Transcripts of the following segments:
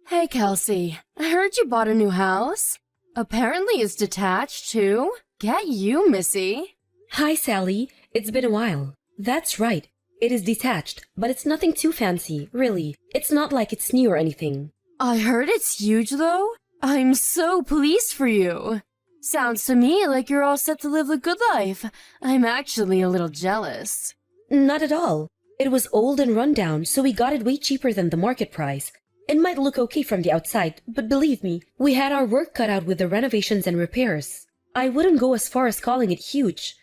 Hey, Kelsey. I heard you bought a new house. Apparently it's detached, too. Get you, Missy. Hi, Sally. It's been a while. That's right. It is detached, but it's nothing too fancy, really. It's not like it's new or anything. I heard it's huge, though. I'm so pleased for you. Sounds to me like you're all set to live the good life. I'm actually a little jealous. Not at all. It was old and run down, so we got it way cheaper than the market price. It might look okay from the outside, but believe me, we had our work cut out with the renovations and repairs. I wouldn't go as far as calling it huge,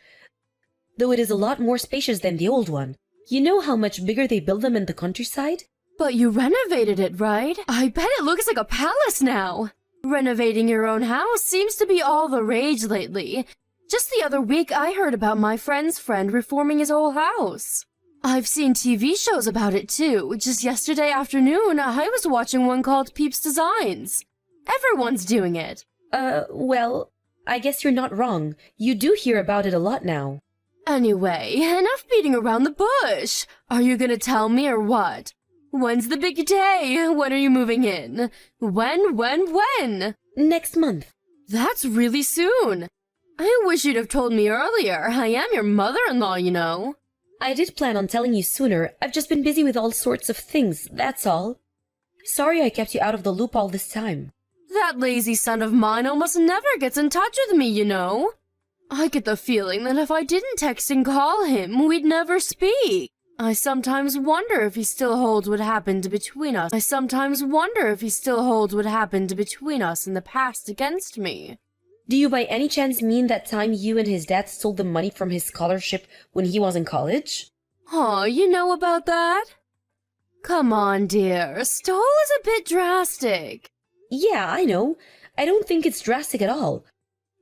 though it is a lot more spacious than the old one. You know how much bigger they build them in the countryside? But you renovated it, right? I bet it looks like a palace now. Renovating your own house seems to be all the rage lately. Just the other week, I heard about my friend's friend reforming his whole house. I've seen TV shows about it too. Just yesterday afternoon, I was watching one called Peeps Designs. Everyone's doing it. Well, I guess you're not wrong. You do hear about it a lot now. Anyway, enough beating around the bush. Are you gonna tell me or what? When's the big day? When are you moving in? When? Next month. That's really soon. I wish you'd have told me earlier. I am your mother-in-law, you know. I did plan on telling you sooner. I've just been busy with all sorts of things, that's all. Sorry I kept you out of the loop all this time. That lazy son of mine almost never gets in touch with me, you know. I get the feeling that if I didn't text and call him, we'd never speak. I sometimes wonder if he still holds what happened between us. in the past against me. Do you by any chance mean that time you and his dad stole the money from his scholarship when he was in college? Oh, you know about that? Come on, dear. Stole is a bit drastic. Yeah, I know. I don't think it's drastic at all.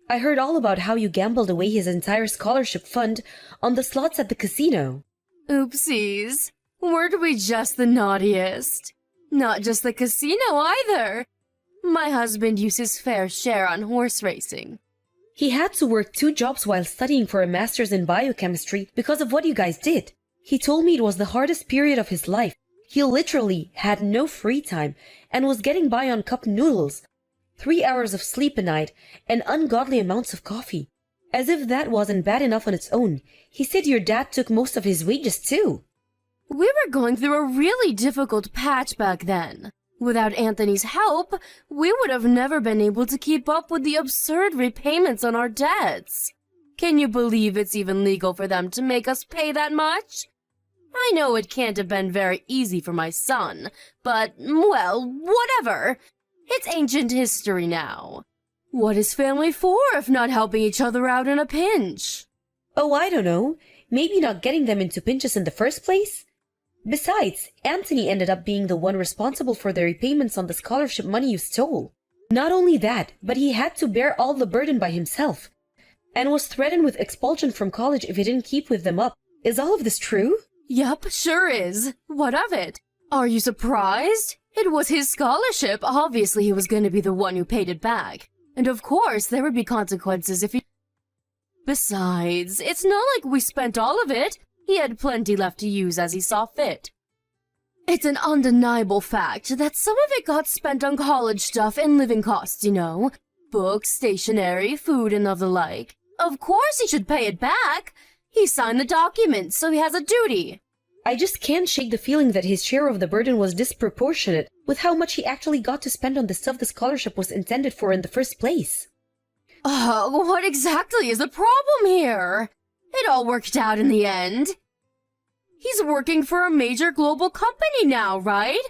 I heard all about how you gambled away his entire scholarship fund on the slots at the casino. Oopsies. Weren't we just the naughtiest? Not just the casino either. My husband used his fair share on horse racing. He had to work 2 jobs while studying for a master's in biochemistry because of what you guys did. He told me it was the hardest period of his life. He literally had no free time and was getting by on cup noodles, 3 hours of sleep a night, and ungodly amounts of coffee. As if that wasn't bad enough on its own, he said your dad took most of his wages too. We were going through a really difficult patch back then. Without Anthony's help, we would have never been able to keep up with the absurd repayments on our debts. Can you believe it's even legal for them to make us pay that much? I know it can't have been very easy for my son, but, well, whatever. It's ancient history now. What is family for if not helping each other out in a pinch? Oh, I don't know. Maybe not getting them into pinches in the first place? Besides, Anthony ended up being the one responsible for the repayments on the scholarship money you stole. Not only that, but he had to bear all the burden by himself, and was threatened with expulsion from college if he didn't keep with them up. Is all of this true? Yup, sure is. What of it? Are you surprised? It was his scholarship. Obviously, he was going to be the one who paid it back. And of course, there would be consequences if he... Besides, it's not like we spent all of it. He had plenty left to use as he saw fit. It's an undeniable fact that some of it got spent on college stuff and living costs, you know. Books, stationery, food, and of the like. Of course he should pay it back. He signed the document, so he has a duty. I just can't shake the feeling that his share of the burden was disproportionate with how much he actually got to spend on the stuff the scholarship was intended for in the first place. What exactly is the problem here? It all worked out in the end. He's working for a major global company now, right?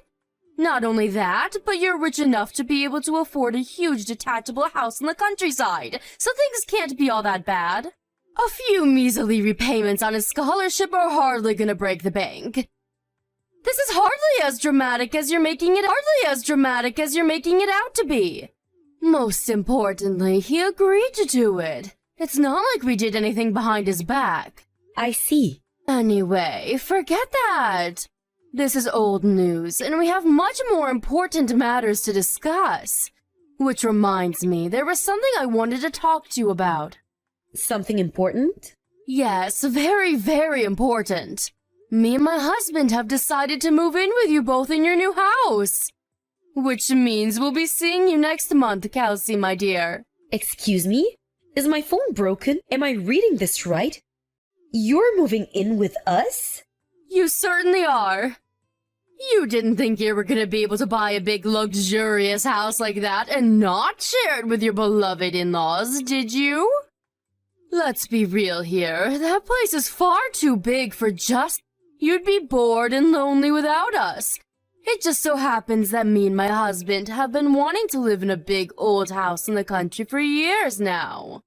Not only that, but you're rich enough to be able to afford a huge detachable house in the countryside, so things can't be all that bad. A few measly repayments on his scholarship are hardly gonna break the bank. This is hardly as dramatic as you're making it out to be. Most importantly, he agreed to do it. It's not like we did anything behind his back. I see. Anyway, forget that. This is old news, and we have much more important matters to discuss. Which reminds me, there was something I wanted to talk to you about. Something important? Yes, very, very important. Me and my husband have decided to move in with you both in your new house. Which means we'll be seeing you next month, Kelsey, my dear. Excuse me? Is my phone broken? Am I reading this right? You're moving in with us? You certainly are. You didn't think you were gonna be able to buy a big luxurious house like that and not share it with your beloved in-laws, did you? Let's be real here. That place is far too big for just... You'd be bored and lonely without us. It just so happens that me and my husband have been wanting to live in a big old house in the country for years now.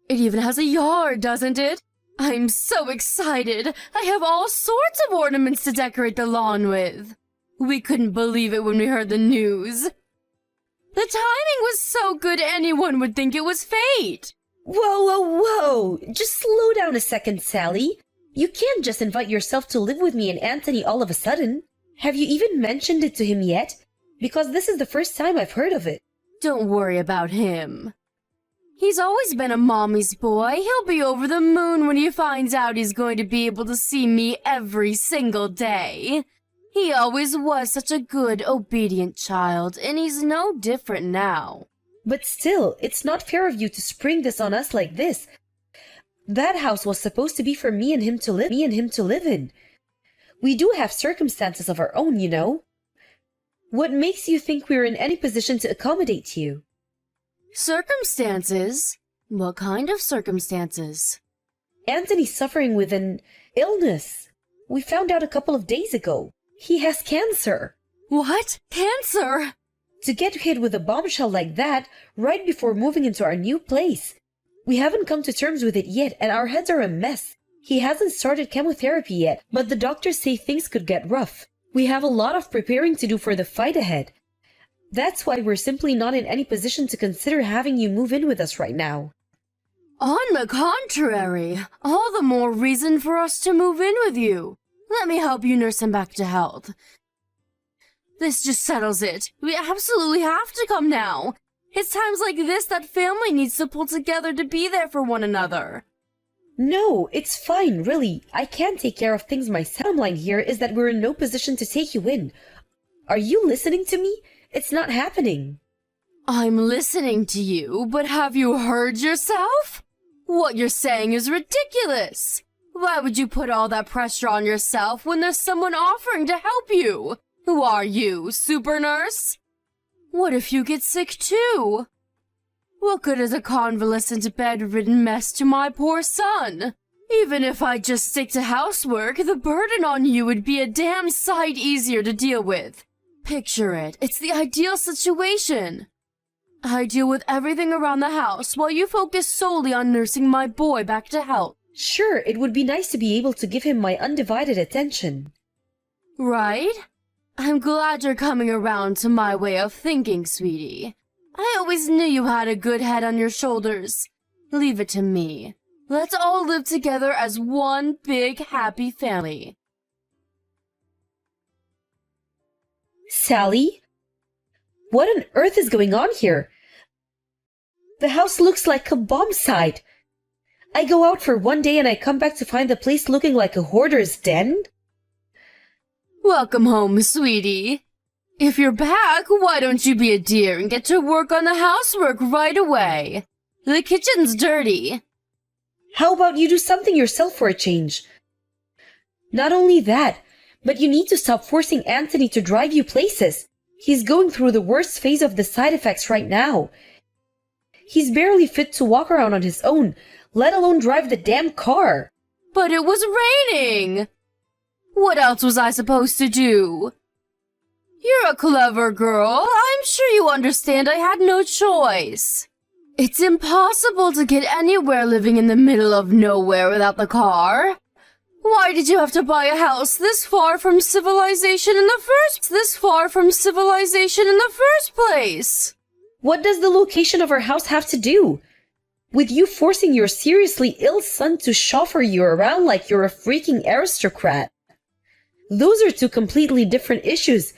It even has a yard, doesn't it? I'm so excited. I have all sorts of ornaments to decorate the lawn with. We couldn't believe it when we heard the news. The timing was so good anyone would think it was fate. Whoa. Just slow down a second, Sally. You can't just invite yourself to live with me and Anthony all of a sudden. Have you even mentioned it to him yet? Because this is the first time I've heard of it. Don't worry about him. He's always been a mommy's boy. He'll be over the moon when he finds out he's going to be able to see me every single day. He always was such a good, obedient child, and he's no different now. But still, it's not fair of you to spring this on us like this. That house was supposed to be for me and him to live in. We do have circumstances of our own, you know. What makes you think we're in any position to accommodate you? Circumstances? What kind of circumstances? Anthony's suffering with an illness. We found out a couple of days ago. He has cancer. What? Cancer? To get hit with a bombshell like that right before moving into our new place. We haven't come to terms with it yet, and our heads are a mess. He hasn't started chemotherapy yet, but the doctors say things could get rough. We have a lot of preparing to do for the fight ahead. That's why we're simply not in any position to consider having you move in with us right now. On the contrary, all the more reason for us to move in with you. Let me help you nurse him back to health. This just settles it. We absolutely have to come now. It's times like this that family needs to pull together to be there for one another. No, it's fine, really. I can take care of things myself. The bottom line here is that we're in no position to take you in. Are you listening to me? It's not happening. I'm listening to you, but have you heard yourself? What you're saying is ridiculous. Why would you put all that pressure on yourself when there's someone offering to help you? Who are you, super nurse? What if you get sick too? What good is a convalescent bedridden mess to my poor son? Even if I just stick to housework, the burden on you would be a damn sight easier to deal with. Picture it. It's the ideal situation. I deal with everything around the house while you focus solely on nursing my boy back to health. Sure, it would be nice to be able to give him my undivided attention. Right? I'm glad you're coming around to my way of thinking, sweetie. I always knew you had a good head on your shoulders. Leave it to me. Let's all live together as one big happy family. Sally? What on earth is going on here? The house looks like a bomb site. I go out for one day and I come back to find the place looking like a hoarder's den? Welcome home, sweetie. If you're back, why don't you be a dear and get to work on the housework right away? The kitchen's dirty. How about you do something yourself for a change? Not only that, but you need to stop forcing Anthony to drive you places. He's going through the worst phase of the side effects right now. He's barely fit to walk around on his own, let alone drive the damn car. But it was raining. What else was I supposed to do? You're a clever girl. I'm sure you understand I had no choice. It's impossible to get anywhere living in the middle of nowhere without the car. Why did you have to buy a house this far from civilization in the first place? What does the location of our house have to do with you forcing your seriously ill son to chauffeur you around like you're a freaking aristocrat? Those are two completely different issues.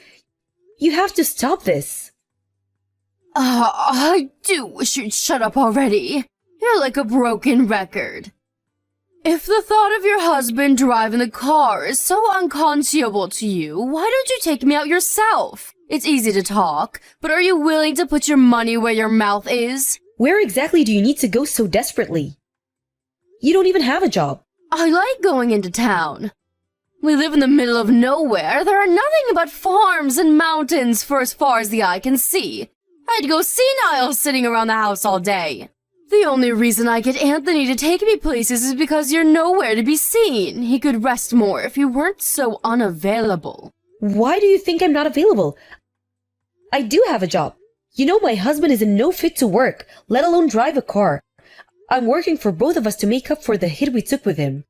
You have to stop this. I do wish you'd shut up already. You're like a broken record. If the thought of your husband driving the car is so unconscionable to you, why don't you take me out yourself? It's easy to talk, but are you willing to put your money where your mouth is? Where exactly do you need to go so desperately? You don't even have a job. I like going into town. We live in the middle of nowhere. There are nothing but farms and mountains for as far as the eye can see. I'd go senile sitting around the house all day. The only reason I get Anthony to take me places is because you're nowhere to be seen. He could rest more if you weren't so unavailable. Why do you think I'm not available? I do have a job. You know, my husband is in no fit to work, let alone drive a car. I'm working for both of us to make up for the hit we took with him.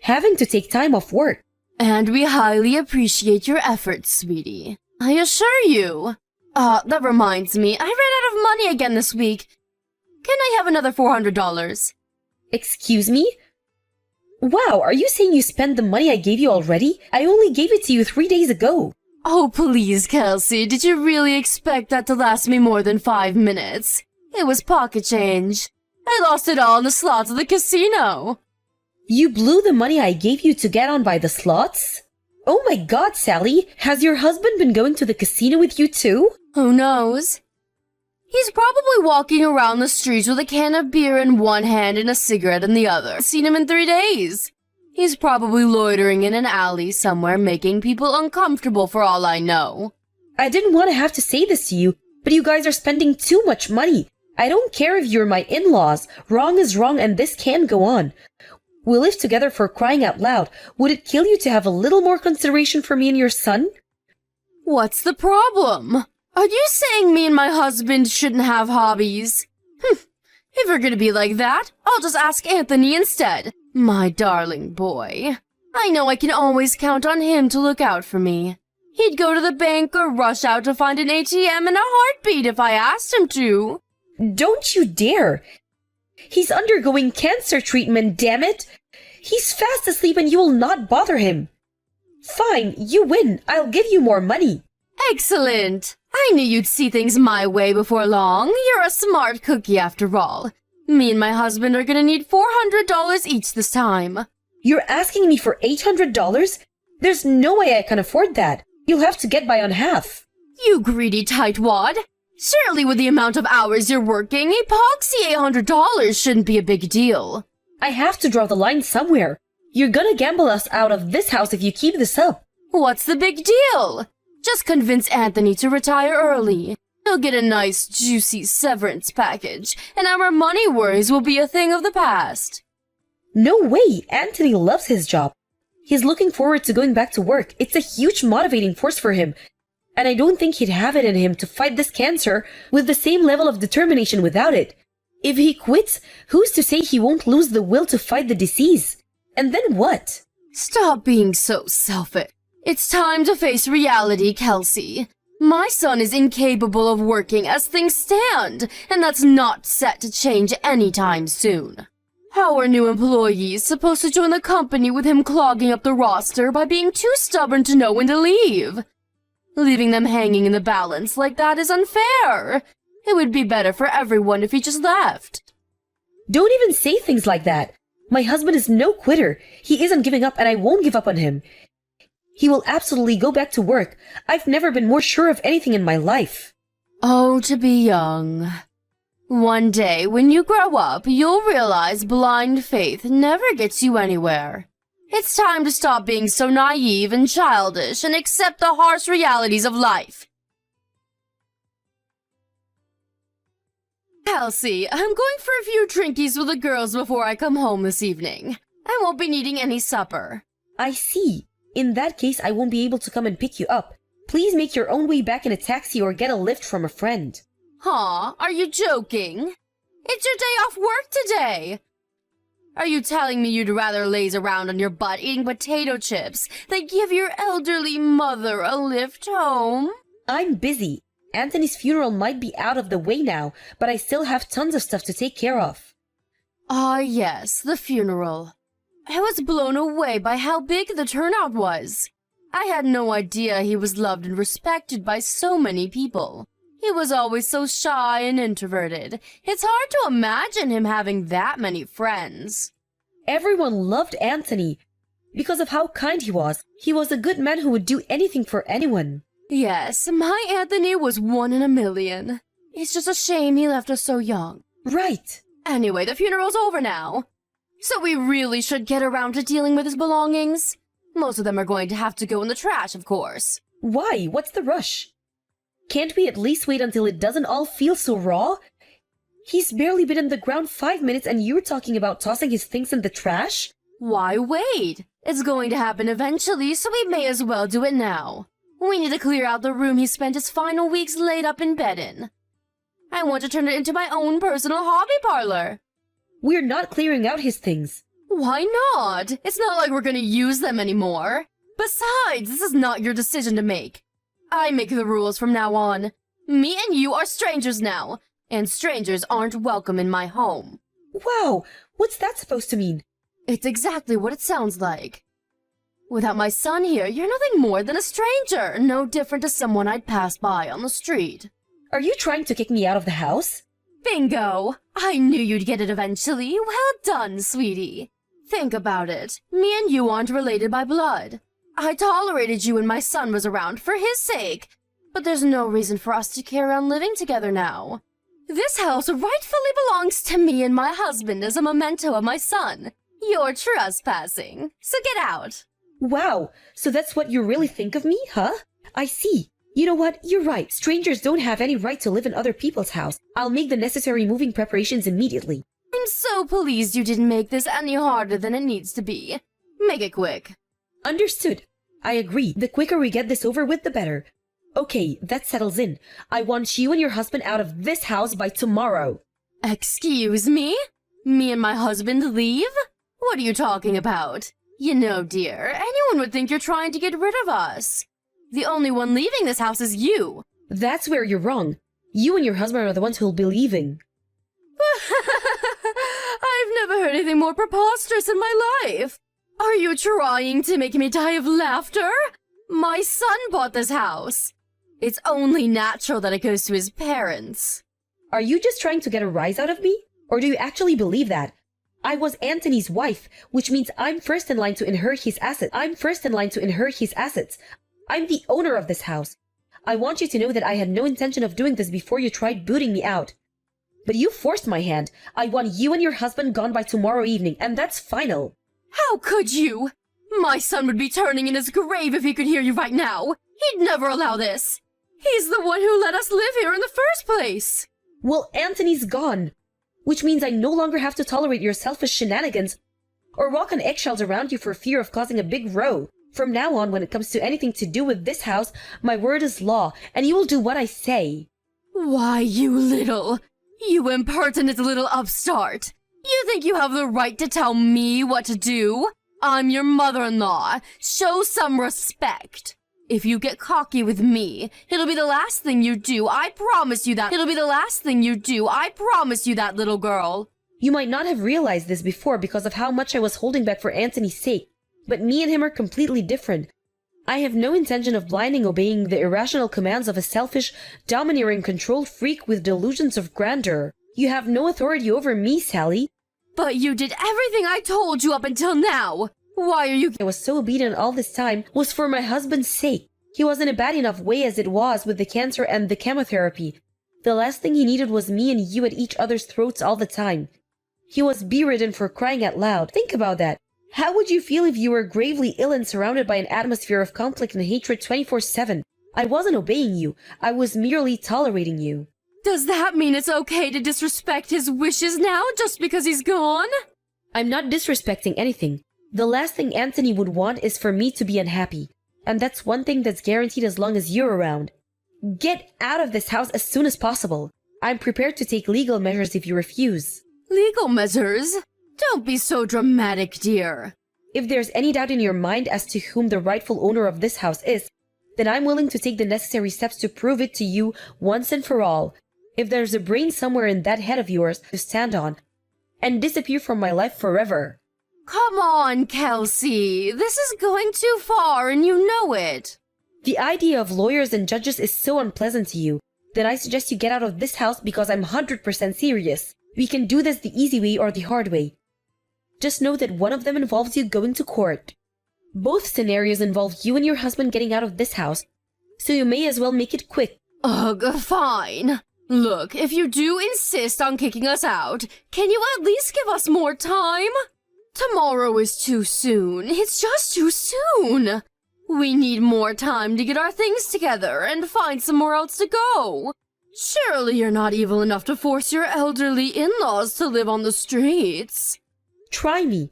Having to take time off work. And we highly appreciate your efforts, sweetie. I assure you. That reminds me, I ran out of money again this week. Can I have another $400? Excuse me? Wow, are you saying you spent the money I gave you already? I only gave it to you 3 days ago. Oh, please, Kelsey, did you really expect that to last me more than 5 minutes? It was pocket change. I lost it all in the slots of the casino. You blew the money I gave you to get on by the slots? Oh my god, Sally, has your husband been going to the casino with you too? Who knows? He's probably walking around the streets with a can of beer in one hand and a cigarette in the other. I've seen him in 3 days. He's probably loitering in an alley somewhere making people uncomfortable for all I know. I didn't want to have to say this to you, but you guys are spending too much money. I don't care if you're my in-laws. Wrong is wrong and this can't go on. We live together, for crying out loud. Would it kill you to have a little more consideration for me and your son? What's the problem? Are you saying me and my husband shouldn't have hobbies? If you're gonna be like that, I'll just ask Anthony instead. My darling boy. I know I can always count on him to look out for me. He'd go to the bank or rush out to find an ATM in a heartbeat if I asked him to. Don't you dare! He's undergoing cancer treatment, damn it! He's fast asleep and you will not bother him. Fine, you win. I'll give you more money. Excellent! I knew you'd see things my way before long. You're a smart cookie after all. Me and my husband are gonna need $400 each this time. You're asking me for $800? There's no way I can afford that. You'll have to get by on half. You greedy tightwad. Surely with the amount of hours you're working, epoxy $800 shouldn't be a big deal. I have to draw the line somewhere. You're gonna gamble us out of this house if you keep this up. What's the big deal? Just convince Anthony to retire early. He'll get a nice, juicy severance package, and our money worries will be a thing of the past. No way! Anthony loves his job. He's looking forward to going back to work. It's a huge motivating force for him. And I don't think he'd have it in him to fight this cancer with the same level of determination without it. If he quits, who's to say he won't lose the will to fight the disease? And then what? Stop being so selfish. It's time to face reality, Kelsey. My son is incapable of working as things stand, and that's not set to change anytime soon. How are new employees supposed to join the company with him clogging up the roster by being too stubborn to know when to leave? Leaving them hanging in the balance like that is unfair. It would be better for everyone if he just left. Don't even say things like that. My husband is no quitter. He isn't giving up and I won't give up on him. He will absolutely go back to work. I've never been more sure of anything in my life. Oh, to be young. One day, when you grow up, you'll realize blind faith never gets you anywhere. It's time to stop being so naive and childish and accept the harsh realities of life. Kelsey, I'm going for a few drinkies with the girls before I come home this evening. I won't be needing any supper. I see. In that case, I won't be able to come and pick you up. Please make your own way back in a taxi or get a lift from a friend. Huh? Are you joking? It's your day off work today. Are you telling me you'd rather laze around on your butt eating potato chips than give your elderly mother a lift home? I'm busy. Anthony's funeral might be out of the way now, but I still have tons of stuff to take care of. Ah, yes, the funeral. I was blown away by how big the turnout was. I had no idea he was loved and respected by so many people. He was always so shy and introverted. It's hard to imagine him having that many friends. Everyone loved Anthony because of how kind he was. He was a good man who would do anything for anyone. Yes, my Anthony was 1 in a million. It's just a shame he left us so young. Right. Anyway, the funeral's over now. So we really should get around to dealing with his belongings. Most of them are going to have to go in the trash, of course. Why? What's the rush? Can't we at least wait until it doesn't all feel so raw? He's barely been in the ground 5 minutes and you're talking about tossing his things in the trash? Why wait? It's going to happen eventually, so we may as well do it now. We need to clear out the room he spent his final weeks laid up in bed in. I want to turn it into my own personal hobby parlor. We're not clearing out his things. Why not? It's not like we're gonna use them anymore. Besides, this is not your decision to make. I make the rules from now on. Me and you are strangers now, and strangers aren't welcome in my home. Wow, what's that supposed to mean? It's exactly what it sounds like. Without my son here, you're nothing more than a stranger, no different to someone I'd pass by on the street. Are you trying to kick me out of the house? Bingo! I knew you'd get it eventually. Well done, sweetie. Think about it. Me and you aren't related by blood. I tolerated you when my son was around for his sake, but there's no reason for us to carry on living together now. This house rightfully belongs to me and my husband as a memento of my son. You're trespassing, so get out. Wow, so that's what you really think of me, huh? I see. You know what? You're right. Strangers don't have any right to live in other people's house. I'll make the necessary moving preparations immediately. I'm so pleased you didn't make this any harder than it needs to be. Make it quick. Understood. I agree. The quicker we get this over with, the better. Okay, that settles in. I want you and your husband out of this house by tomorrow. Excuse me? Me and my husband leave? What are you talking about? You know, dear, anyone would think you're trying to get rid of us. The only one leaving this house is you. That's where you're wrong. You and your husband are the ones who'll be leaving. I've never heard anything more preposterous in my life. Are you trying to make me die of laughter? My son bought this house. It's only natural that it goes to his parents. Are you just trying to get a rise out of me? Or do you actually believe that? I was Anthony's wife, which means I'm first in line to inherit his assets. I'm the owner of this house. I want you to know that I had no intention of doing this before you tried booting me out. But you forced my hand. I want you and your husband gone by tomorrow evening, and that's final. How could you? My son would be turning in his grave if he could hear you right now. He'd never allow this. He's the one who let us live here in the first place. Well, Anthony's gone. Which means I no longer have to tolerate your selfish shenanigans or walk on eggshells around you for fear of causing a big row. From now on, when it comes to anything to do with this house, my word is law, and you will do what I say. Why, you impertinent little upstart. You think you have the right to tell me what to do? I'm your mother-in-law. Show some respect. If you get cocky with me, it'll be the last thing you do. I promise you that. It'll be the last thing you do. I promise you that, little girl. You might not have realized this before because of how much I was holding back for Anthony's sake, but me and him are completely different. I have no intention of blindly obeying the irrational commands of a selfish, domineering, control freak with delusions of grandeur. You have no authority over me, Sally. But you did everything I told you up until now. Why are you— I was so obedient all this time was for my husband's sake. He was in a bad enough way as it was with the cancer and the chemotherapy. The last thing he needed was me and you at each other's throats all the time. He was bedridden, for crying out loud. Think about that. How would you feel if you were gravely ill and surrounded by an atmosphere of conflict and hatred 24/7? I wasn't obeying you. I was merely tolerating you. Does that mean it's okay to disrespect his wishes now just because he's gone? I'm not disrespecting anything. The last thing Anthony would want is for me to be unhappy. And that's one thing that's guaranteed as long as you're around. Get out of this house as soon as possible. I'm prepared to take legal measures if you refuse. Legal measures? Don't be so dramatic, dear. If there's any doubt in your mind as to whom the rightful owner of this house is, then I'm willing to take the necessary steps to prove it to you once and for all. If there's a brain somewhere in that head of yours to stand on and disappear from my life forever. Come on, Kelsey. This is going too far and you know it. The idea of lawyers and judges is so unpleasant to you that I suggest you get out of this house because I'm 100% serious. We can do this the easy way or the hard way. Just know that one of them involves you going to court. Both scenarios involve you and your husband getting out of this house. so you may as well make it quick. Ugh, fine. Look, if you do insist on kicking us out, can you at least give us more time? Tomorrow is too soon. It's just too soon. We need more time to get our things together and find somewhere else to go. Surely you're not evil enough to force your elderly in-laws to live on the streets. Try me.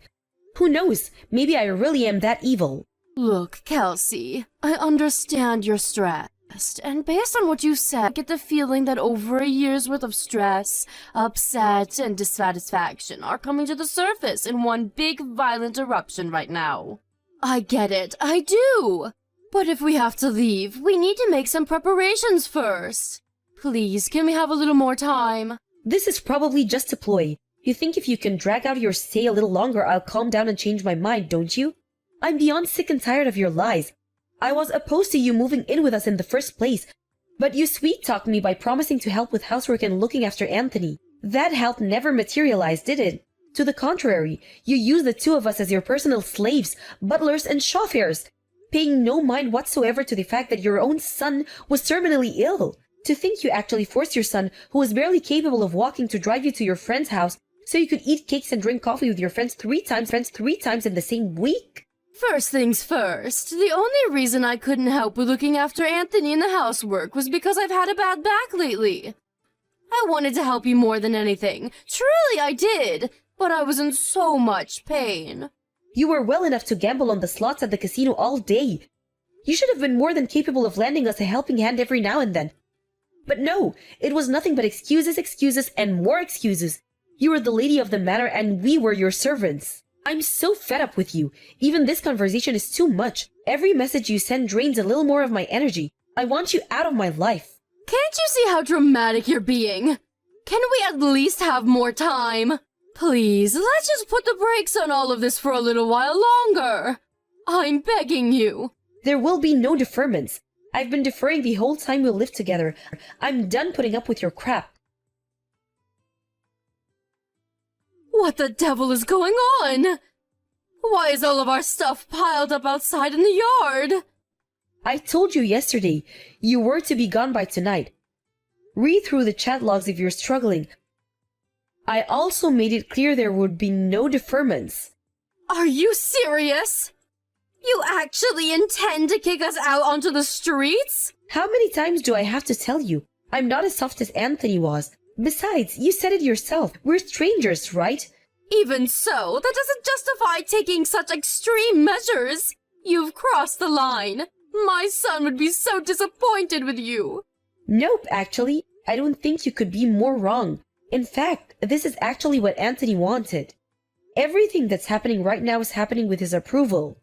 Who knows? Maybe I really am that evil. Look, Kelsey, I understand you're stressed, and based on what you said, I get the feeling that over a year's worth of stress, upset, and dissatisfaction are coming to the surface in one big violent eruption right now. I get it, I do. But if we have to leave, we need to make some preparations first. Please, can we have a little more time? This is probably just a ploy. You think if you can drag out your stay a little longer, I'll calm down and change my mind, don't you? I'm beyond sick and tired of your lies. I was opposed to you moving in with us in the first place, but you sweet-talked me by promising to help with housework and looking after Anthony. That help never materialized, did it? To the contrary, you used the two of us as your personal slaves, butlers, and chauffeurs, paying no mind whatsoever to the fact that your own son was terminally ill. To think you actually forced your son, who was barely capable of walking, to drive you to your friend's house so you could eat cakes and drink coffee with your friends three times in the same week? First things first, the only reason I couldn't help with looking after Anthony in the housework was because I've had a bad back lately. I wanted to help you more than anything. Truly I did, but I was in so much pain. You were well enough to gamble on the slots at the casino all day. You should have been more than capable of lending us a helping hand every now and then. But no, it was nothing but excuses, and more excuses. You were the lady of the manor and we were your servants. I'm so fed up with you. Even this conversation is too much. Every message you send drains a little more of my energy. I want you out of my life. Can't you see how dramatic you're being? Can we at least have more time? Please, let's just put the brakes on all of this for a little while longer. I'm begging you. There will be no deferments. I've been deferring the whole time we'll live together. I'm done putting up with your crap. What the devil is going on? Why is all of our stuff piled up outside in the yard? I told you yesterday, you were to be gone by tonight. Read through the chat logs if you're struggling. I also made it clear there would be no deferments. Are you serious? You actually intend to kick us out onto the streets? How many times do I have to tell you? I'm not as soft as Anthony was. Besides, you said it yourself. We're strangers, right? Even so, that doesn't justify taking such extreme measures. You've crossed the line. My son would be so disappointed with you. Nope, actually. I don't think you could be more wrong. In fact, this is actually what Anthony wanted. Everything that's happening right now is happening with his approval.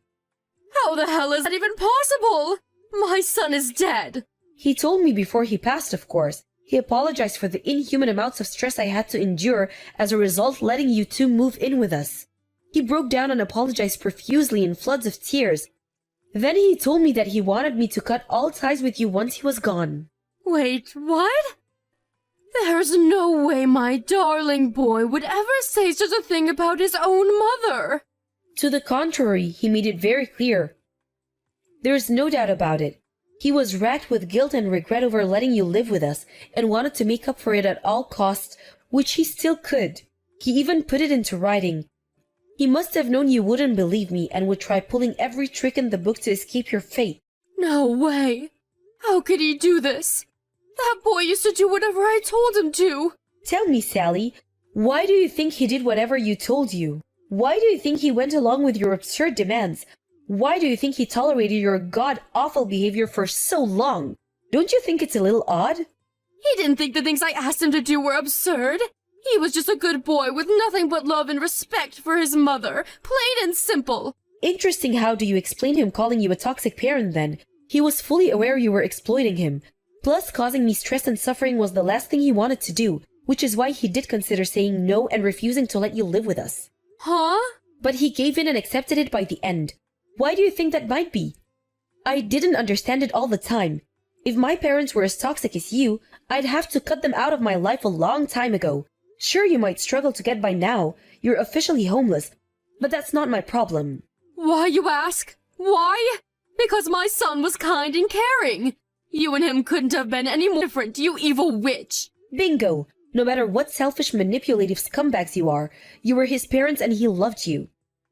How the hell is that even possible? My son is dead. He told me before he passed, of course. He apologized for the inhuman amounts of stress I had to endure as a result letting you two move in with us. He broke down and apologized profusely in floods of tears. Then he told me that he wanted me to cut all ties with you once he was gone. Wait, what? There's no way my darling boy would ever say such a thing about his own mother. To the contrary, he made it very clear. There's no doubt about it. He was racked with guilt and regret over letting you live with us and wanted to make up for it at all costs, which he still could. He even put it into writing. He must have known you wouldn't believe me and would try pulling every trick in the book to escape your fate. No way. How could he do this? That boy used to do whatever I told him to. Tell me, Sally, why do you think he did whatever you told you? Why do you think he went along with your absurd demands? Why do you think he tolerated your god-awful behavior for so long? Don't you think it's a little odd? He didn't think the things I asked him to do were absurd. He was just a good boy with nothing but love and respect for his mother, plain and simple. Interesting. How do you explain him calling you a toxic parent then? He was fully aware you were exploiting him. Plus, causing me stress and suffering was the last thing he wanted to do, which is why he did consider saying no and refusing to let you live with us. Huh? But he gave in and accepted it by the end. Why do you think that might be? I didn't understand it all the time. If my parents were as toxic as you, I'd have to cut them out of my life a long time ago. Sure, you might struggle to get by now. You're officially homeless. But that's not my problem. Why, you ask? Why? Because my son was kind and caring. You and him couldn't have been any more different, you evil witch! Bingo! No matter what selfish, manipulative scumbags you were his parents and he loved you.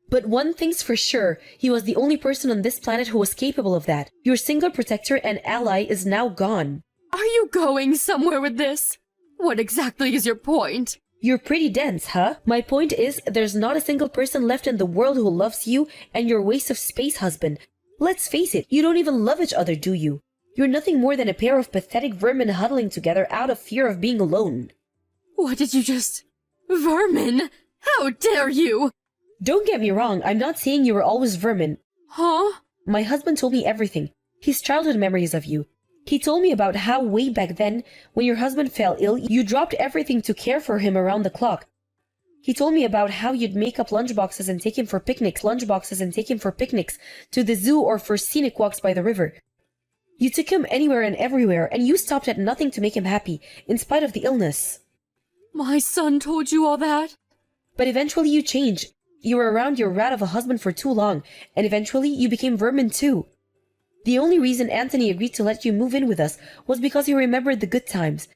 But one thing's for sure, he was the only person on this planet who was capable of that. Your single protector and ally is now gone. Are you going somewhere with this? What exactly is your point? You're pretty dense, huh? My point is, there's not a single person left in the world who loves you and your waste of space husband. Let's face it, you don't even love each other, do you? You're nothing more than a pair of pathetic vermin huddling together out of fear of being alone. What did you just... Vermin? How dare you? Don't get me wrong, I'm not saying you were always vermin. Huh? My husband told me everything. His childhood memories of you. He told me about how way back then, when your husband fell ill, you dropped everything to care for him around the clock. He told me about how you'd make up lunchboxes and take him for picnics, to the zoo or for scenic walks by the river. You took him anywhere and everywhere, and you stopped at nothing to make him happy, in spite of the illness. My son told you all that? But eventually you changed. You were around your rat of a husband for too long, and eventually you became vermin too. The only reason Anthony agreed to let you move in with us was because he remembered the good times.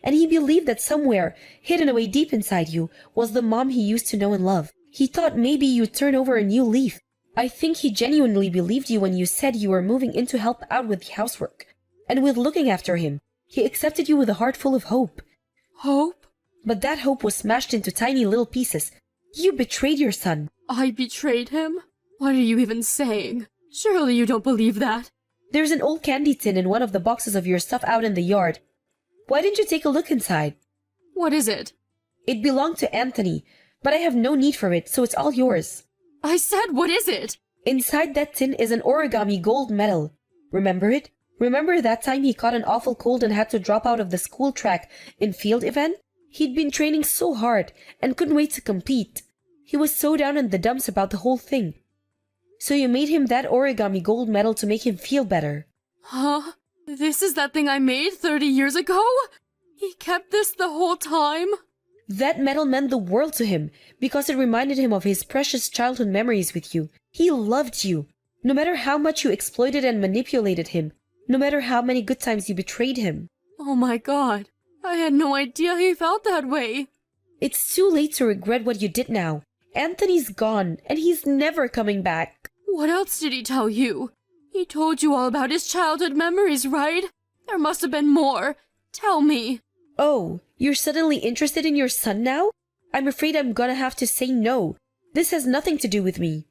And he believed that somewhere, hidden away deep inside you, was the mom he used to know and love. He thought maybe you'd turn over a new leaf. I think he genuinely believed you when you said you were moving in to help out with the housework. And with looking after him, he accepted you with a heart full of hope. Hope? But that hope was smashed into tiny little pieces. You betrayed your son. I betrayed him? What are you even saying? Surely you don't believe that. There's an old candy tin in one of the boxes of your stuff out in the yard. Why didn't you take a look inside? What is it? It belonged to Anthony, but I have no need for it, so it's all yours. I said, what is it? Inside that tin is an origami gold medal. Remember it? Remember that time he caught an awful cold and had to drop out of the school track in field event? He'd been training so hard and couldn't wait to compete. He was so down in the dumps about the whole thing. So you made him that origami gold medal to make him feel better. Huh? This is that thing I made 30 years ago? He kept this the whole time? That medal meant the world to him because it reminded him of his precious childhood memories with you. He loved you. No matter how much you exploited and manipulated him, no matter how many good times you betrayed him. Oh my God. I had no idea he felt that way. It's too late to regret what you did now. Anthony's gone, and he's never coming back. What else did he tell you? He told you all about his childhood memories, right? There must have been more. Tell me. Oh, you're suddenly interested in your son now? I'm afraid I'm gonna have to say no. This has nothing to do with me.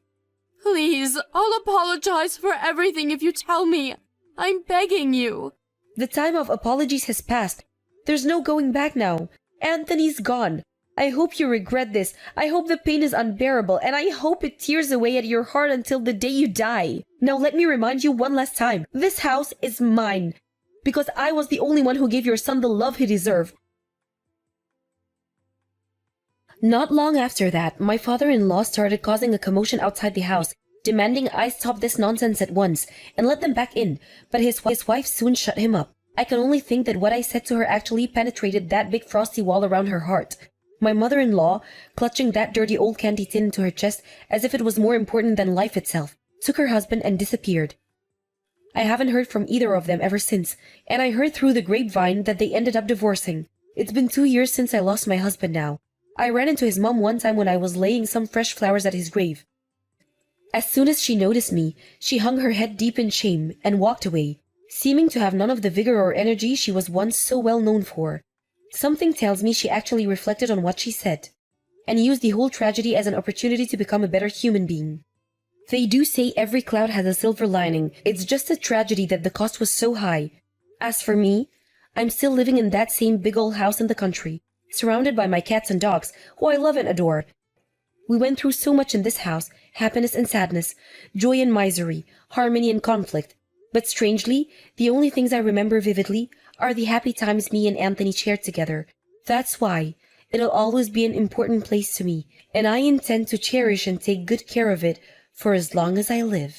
Please, I'll apologize for everything if you tell me. I'm begging you. The time of apologies has passed. There's no going back now. Anthony's gone. I hope you regret this. I hope the pain is unbearable, and I hope it tears away at your heart until the day you die. Now let me remind you one last time. This house is mine, because I was the only one who gave your son the love he deserved. Not long after that, my father-in-law started causing a commotion outside the house, demanding I stop this nonsense at once and let them back in, but his wife soon shut him up. I can only think that what I said to her actually penetrated that big frosty wall around her heart. My mother-in-law, clutching that dirty old candy tin into her chest as if it was more important than life itself, took her husband and disappeared. I haven't heard from either of them ever since, and I heard through the grapevine that they ended up divorcing. It's been 2 years since I lost my husband now. I ran into his mom one time when I was laying some fresh flowers at his grave. As soon as she noticed me, she hung her head deep in shame and walked away, seeming to have none of the vigor or energy she was once so well known for. Something tells me she actually reflected on what she said, and used the whole tragedy as an opportunity to become a better human being. They do say every cloud has a silver lining. It's just a tragedy that the cost was so high. As for me, I'm still living in that same big old house in the country, surrounded by my cats and dogs, who I love and adore. We went through so much in this house, happiness and sadness, joy and misery, harmony and conflict. But strangely, the only things I remember vividly are the happy times me and Anthony shared together. That's why it'll always be an important place to me, and I intend to cherish and take good care of it for as long as I live.